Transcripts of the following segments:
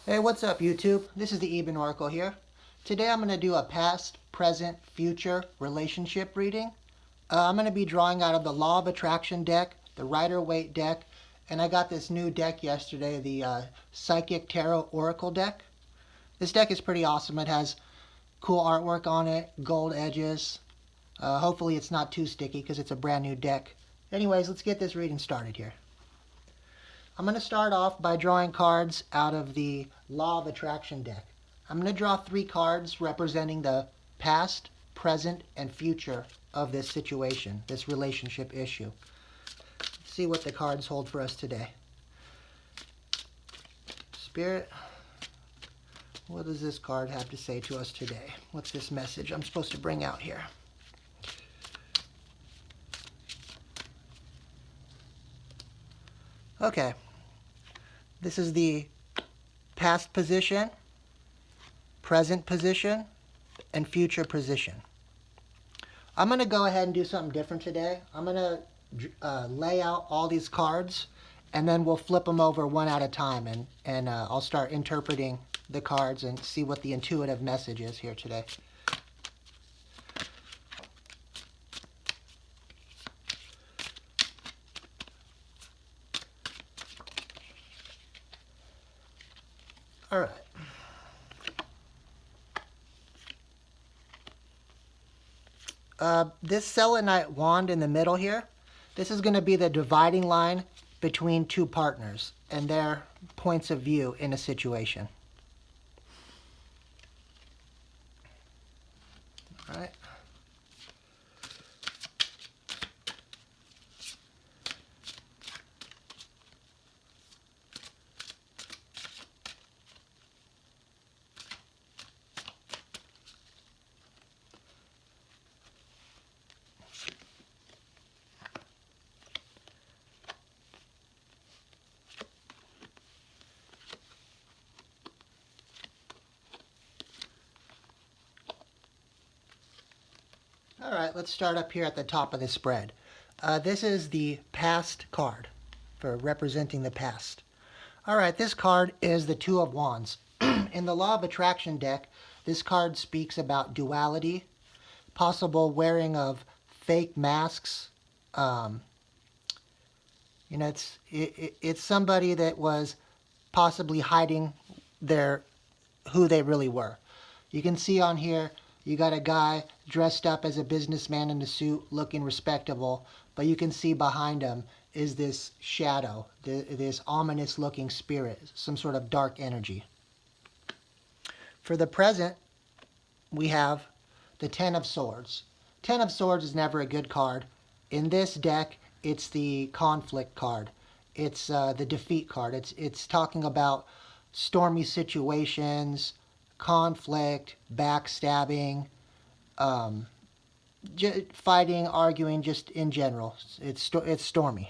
Hey, what's up YouTube? This is the Eben Oracle here. Today I'm going to do a past, present, future relationship reading. I'm going to be drawing out of the Law of Attraction deck, the Rider-Waite deck, and I got this new deck yesterday, the Psychic Tarot Oracle deck. This deck is pretty awesome. It has cool artwork on it, gold edges. Hopefully it's not too sticky because it's a brand new deck. Anyways, let's get this reading started here. I'm going to start off by drawing cards out of the Law of Attraction deck. I'm going to draw 3 cards representing the past, present, and future of this situation, this relationship issue. Let's see what the cards hold for us today. Spirit, what does this card have to say to us today? What's this message I'm supposed to bring out here? Okay. This is the past position, present position, and future position. I'm going to go ahead and do something different today. I'm going to lay out all these cards, and then we'll flip them over one at a time, and I'll start interpreting the cards and see what the intuitive message is here today. All right. This selenite wand in the middle here, this is going to be the dividing line between two partners and their points of view in a situation. All right. All right, let's start up here at the top of the spread. This is the past card for representing the past. All right, this card is the Two of Wands. In the Law of Attraction deck, this card speaks about duality, possible wearing of fake masks. It's somebody that was possibly hiding who they really were. You can see on here, you got a guy dressed up as a businessman in a suit looking respectable, but you can see behind him is this shadow, this ominous looking spirit, some sort of dark energy. For the present, we have the Ten of Swords. Ten of Swords is never a good card. In this deck, it's the conflict card. It's the defeat card. It's talking about stormy situations, conflict, backstabbing, fighting, arguing, just in general. It's stormy.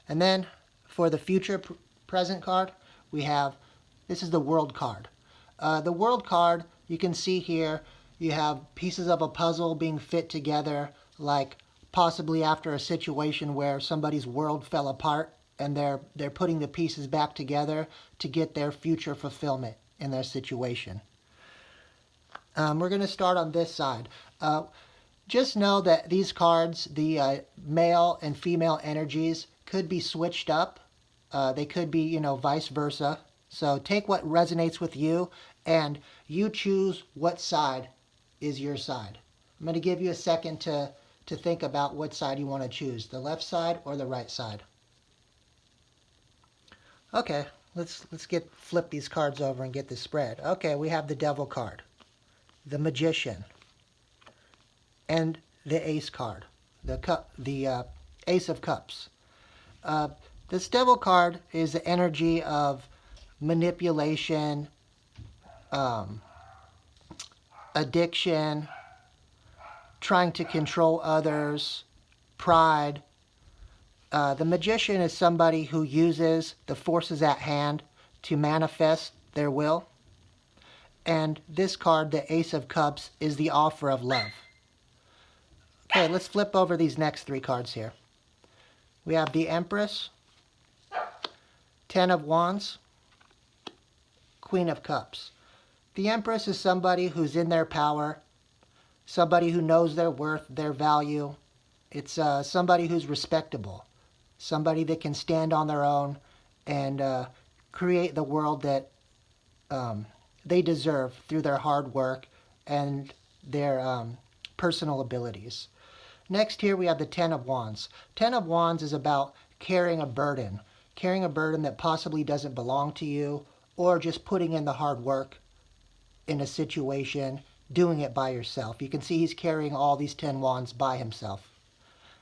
And then for the future present card, we have, this is the World card. The World card, you can see here, you have pieces of a puzzle being fit together, like possibly after a situation where somebody's world fell apart and they're putting the pieces back together to get their future fulfillment in their situation. We're going to start on this side. Just know that these cards, the male and female energies, could be switched up. They could be, vice versa. So take what resonates with you, and you choose what side is your side. I'm going to give you a second to think about what side you want to choose, the left side or the right side. Okay, let's flip these cards over and get this spread. Okay, we have the Devil card, the Magician, and the Ace card, the Ace of Cups. This Devil card is the energy of manipulation, addiction, trying to control others, pride. The Magician is somebody who uses the forces at hand to manifest their will. And this card, the Ace of Cups, is the offer of love. Okay, let's flip over these next 3 cards here. We have the Empress, Ten of Wands, Queen of Cups. The Empress is somebody who's in their power, somebody who knows their worth, their value. It's somebody who's respectable, somebody that can stand on their own and create the world that they deserve through their hard work and their personal abilities. Next here we have the Ten of Wands. Ten of Wands is about carrying a burden that possibly doesn't belong to you, or just putting in the hard work in a situation, doing it by yourself. You can see he's carrying all these 10 wands by himself.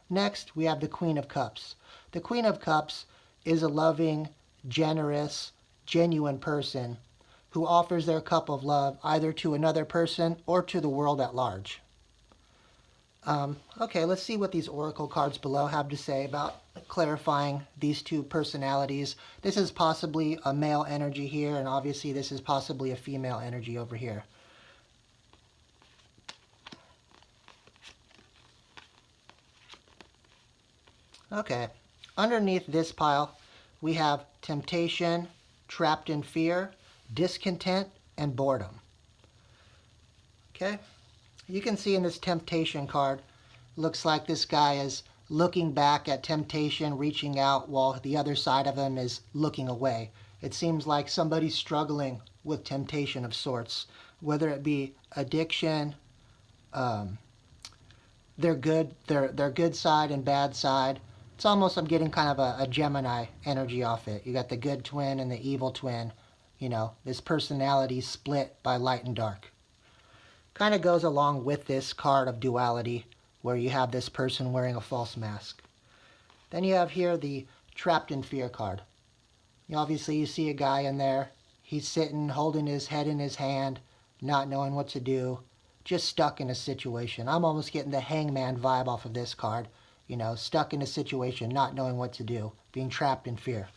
Next, we have the Queen of Cups. The Queen of Cups is a loving, generous, genuine person who offers their cup of love either to another person or to the world at large. Okay, let's see what these oracle cards below have to say about clarifying these two personalities. This is possibly a male energy here, and obviously this is possibly a female energy over here. Okay, underneath this pile, we have temptation, trapped in fear, discontent, and boredom. Okay? You can see in this temptation card, looks like this guy is looking back at temptation, reaching out, while the other side of him is looking away. It seems like somebody's struggling with temptation of sorts, whether it be addiction, their good side and bad side. It's almost, I'm getting kind of a Gemini energy off it. You got the good twin and the evil twin. You know, this personality split by light and dark. Kind of goes along with this card of duality, where you have this person wearing a false mask. Then you have here the trapped in fear card. Obviously you see a guy in there. He's sitting, holding his head in his hand, not knowing what to do, just stuck in a situation. I'm almost getting the hangman vibe off of this card. You know, stuck in a situation, not knowing what to do, being trapped in fear.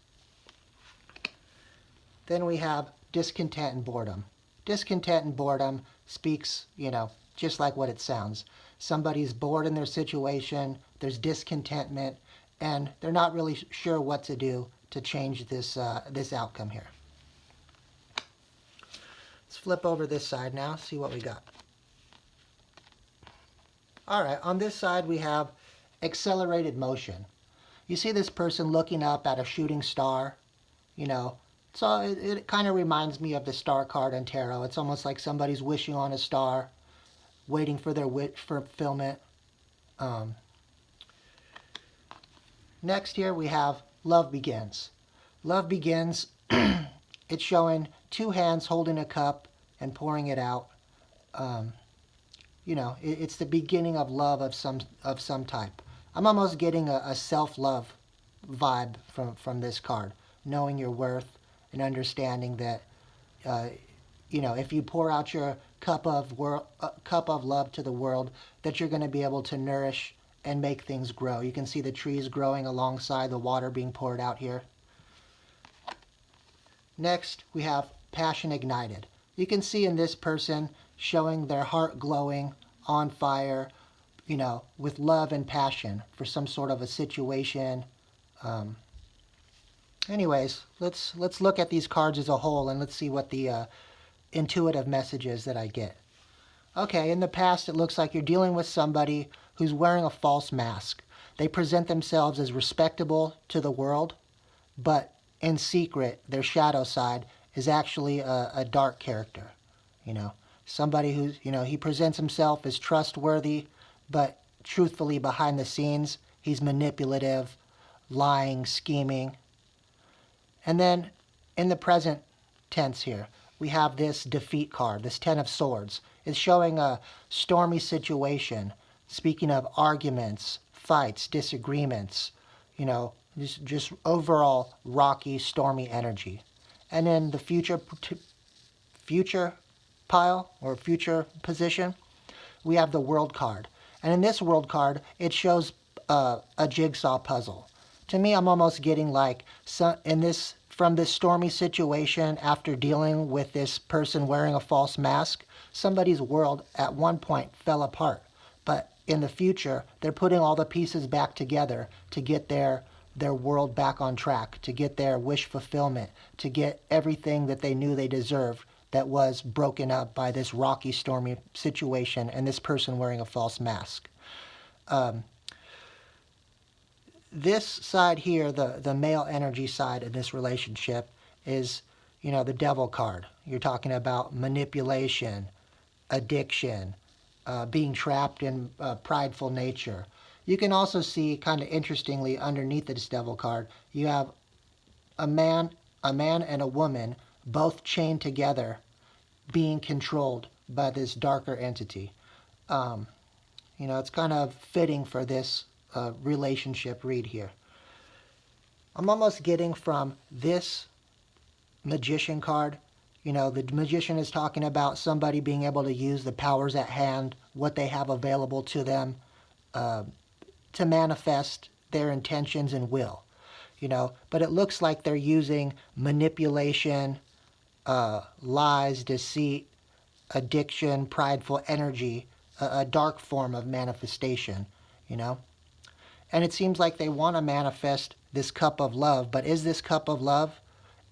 Then we have discontent and boredom. Discontent and boredom speaks, you know, just like what it sounds. Somebody's bored in their situation, there's discontentment, and they're not really sure what to do to change this outcome here. Let's flip over this side now, see what we got. All right, on this side we have accelerated motion. You see this person looking up at a shooting star, you know. So it kind of reminds me of the star card in tarot. It's almost like somebody's wishing on a star, waiting for their wish fulfillment. Next here we have love begins. Love begins, it's showing two hands holding a cup and pouring it out. You know, it's the beginning of love of some type. I'm almost getting a self-love vibe from this card, knowing your worth and understanding that, you know, if you pour out your cup of love to the world, that you're going to be able to nourish and make things grow. You can see the trees growing alongside the water being poured out here. Next, we have passion ignited. You can see in this person showing their heart glowing, on fire, you know, with love and passion for some sort of a situation. Anyways, let's look at these cards as a whole, and let's see what the intuitive message is that I get. Okay, in the past it looks like you're dealing with somebody who's wearing a false mask. They present themselves as respectable to the world, but in secret, their shadow side is actually a dark character. You know, somebody who's, you know, he presents himself as trustworthy, but truthfully behind the scenes, he's manipulative, lying, scheming. And then in the present tense here, we have this defeat card, this Ten of Swords. It's showing a stormy situation, speaking of arguments, fights, disagreements, you know, just overall rocky, stormy energy. And then the future pile or future position, we have the World card. And in this World card, it shows a jigsaw puzzle. To me, I'm almost getting like, from this stormy situation, after dealing with this person wearing a false mask, somebody's world at one point fell apart. But in the future, they're putting all the pieces back together to get their their world back on track, to get their wish fulfillment, to get everything that they knew they deserved that was broken up by this rocky, stormy situation and this person wearing a false mask. This side here, the male energy side of this relationship is, the devil card. You're talking about manipulation, addiction, being trapped in prideful nature. You can also see, kind of interestingly, underneath this devil card, you have a man and a woman both chained together, being controlled by this darker entity. It's kind of fitting for this relationship read here. I'm almost getting from this magician card, the magician is talking about somebody being able to use the powers at hand, what they have available to them, to manifest their intentions and will, but it looks like they're using manipulation, lies, deceit, addiction, prideful energy, a dark form of manifestation, and it seems like they want to manifest this cup of love, but is this cup of love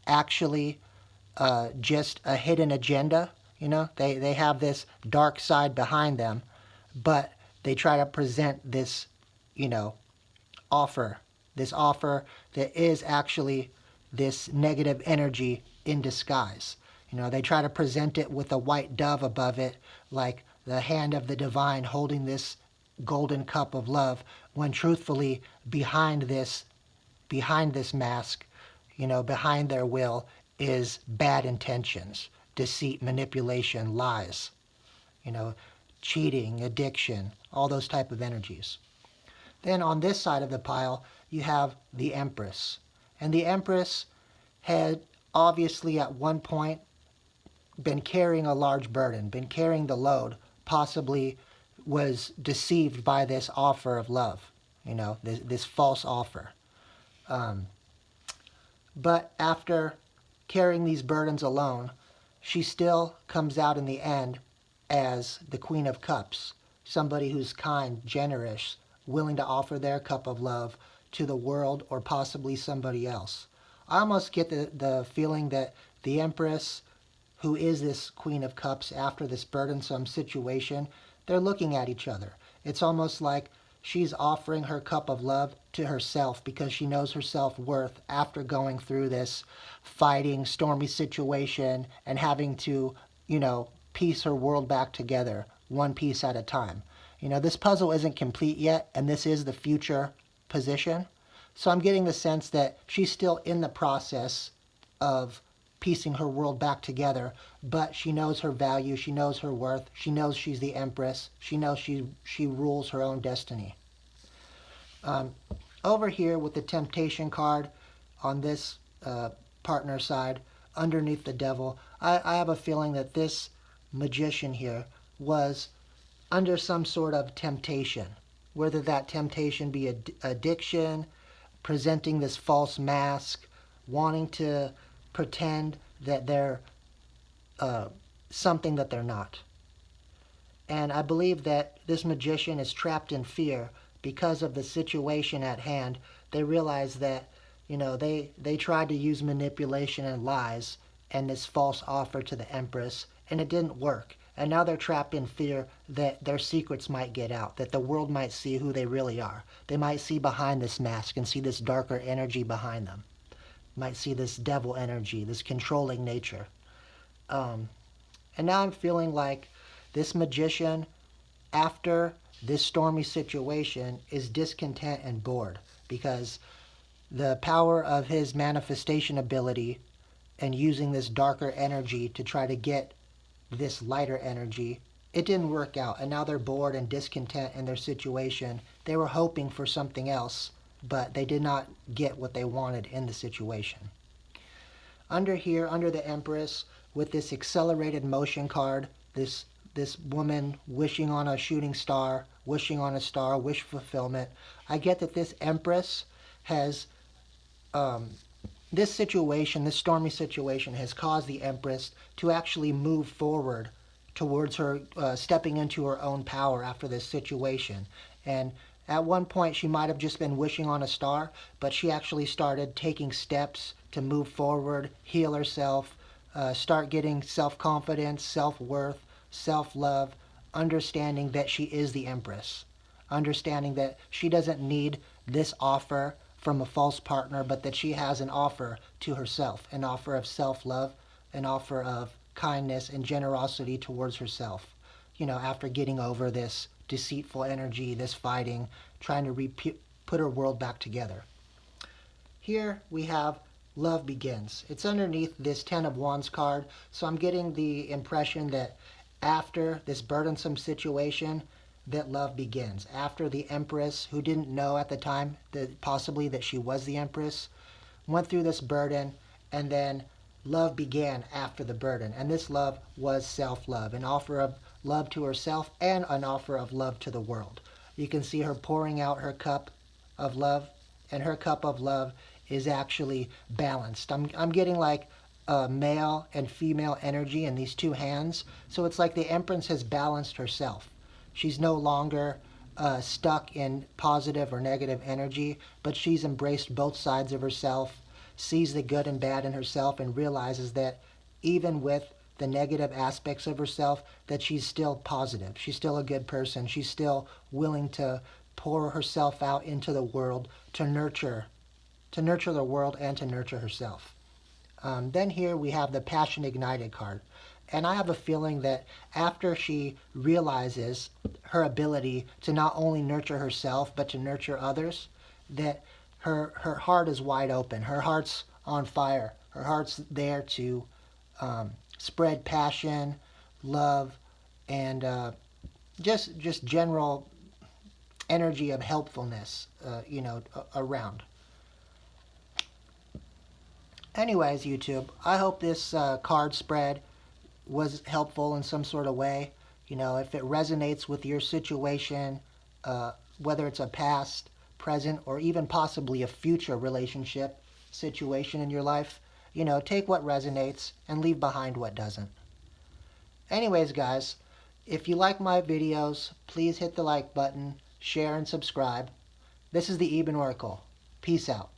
actually just a hidden agenda? They have this dark side behind them, but they try to present this, offer that is actually this negative energy in disguise. They try to present it with a white dove above it, like the hand of the divine holding this golden cup of love, when truthfully behind this mask, behind their will is bad intentions, deceit, manipulation, lies, cheating, addiction, all those type of energies. Then on this side of the pile, you have the Empress. And the Empress had obviously at one point been carrying a large burden, been carrying the load, possibly was deceived by this offer of love, this false offer. But after carrying these burdens alone, she still comes out in the end as the Queen of Cups, somebody who's kind, generous, willing to offer their cup of love to the world or possibly somebody else. I almost get the feeling that the Empress, who is this Queen of Cups after this burdensome situation, they're looking at each other. It's almost like she's offering her cup of love to herself because she knows her self-worth after going through this fighting, stormy situation and having to, piece her world back together, one piece at a time. This puzzle isn't complete yet, and this is the future position. So I'm getting the sense that she's still in the process of piecing her world back together, but she knows her value, she knows her worth, she knows she's the Empress, she knows she rules her own destiny. Over here with the Temptation card on this partner side, underneath the Devil, I have a feeling that this magician here was under some sort of temptation, whether that temptation be addiction, presenting this false mask, wanting to pretend that they're something that they're not. And I believe that this magician is trapped in fear because of the situation at hand. They realize that, they tried to use manipulation and lies and this false offer to the Empress, and it didn't work. And now they're trapped in fear that their secrets might get out, that the world might see who they really are. They might see behind this mask and see this darker energy behind them. Might see this devil energy, this controlling nature. And now I'm feeling like this magician, after this stormy situation, is discontent and bored because the power of his manifestation ability and using this darker energy to try to get this lighter energy, it didn't work out. And now they're bored and discontent in their situation. They were hoping for something else, but they did not get what they wanted in the situation. Under here, under the Empress, with this accelerated motion card, this woman wishing on a shooting star, wishing on a star, wish fulfillment, I get that this Empress has, this situation, this stormy situation, has caused the Empress to actually move forward towards her, stepping into her own power after this situation. And At one point, she might have just been wishing on a star, but she actually started taking steps to move forward, heal herself, start getting self-confidence, self-worth, self-love, understanding that she is the Empress, understanding that she doesn't need this offer from a false partner, but that she has an offer to herself, an offer of self-love, an offer of kindness and generosity towards herself. After getting over this deceitful energy, this fighting, trying to put her world back together. Here we have love begins. It's underneath this Ten of Wands card, so I'm getting the impression that after this burdensome situation, that love begins. After the Empress, who didn't know at the time that possibly that she was the Empress, went through this burden, and then love began after the burden. And this love was self-love, an offer of love to herself and an offer of love to the world. You can see her pouring out her cup of love, and her cup of love is actually balanced. I'm getting like male and female energy in these two hands. So it's like the Empress has balanced herself. She's no longer stuck in positive or negative energy, but she's embraced both sides of herself, sees the good and bad in herself, and realizes that even with the negative aspects of herself, that she's still positive. She's still a good person. She's still willing to pour herself out into the world to nurture the world and to nurture herself. Then here we have the Passion Ignited card. And I have a feeling that after she realizes her ability to not only nurture herself, but to nurture others, that her heart is wide open. Her heart's on fire. Her heart's there to spread passion, love, and just general energy of helpfulness, around. Anyways, YouTube, I hope this card spread was helpful in some sort of way. If it resonates with your situation, whether it's a past, present, or even possibly a future relationship situation in your life, take what resonates and leave behind what doesn't. Anyways, guys, if you like my videos, please hit the like button, share, and subscribe. This is the Eben Oracle. Peace out.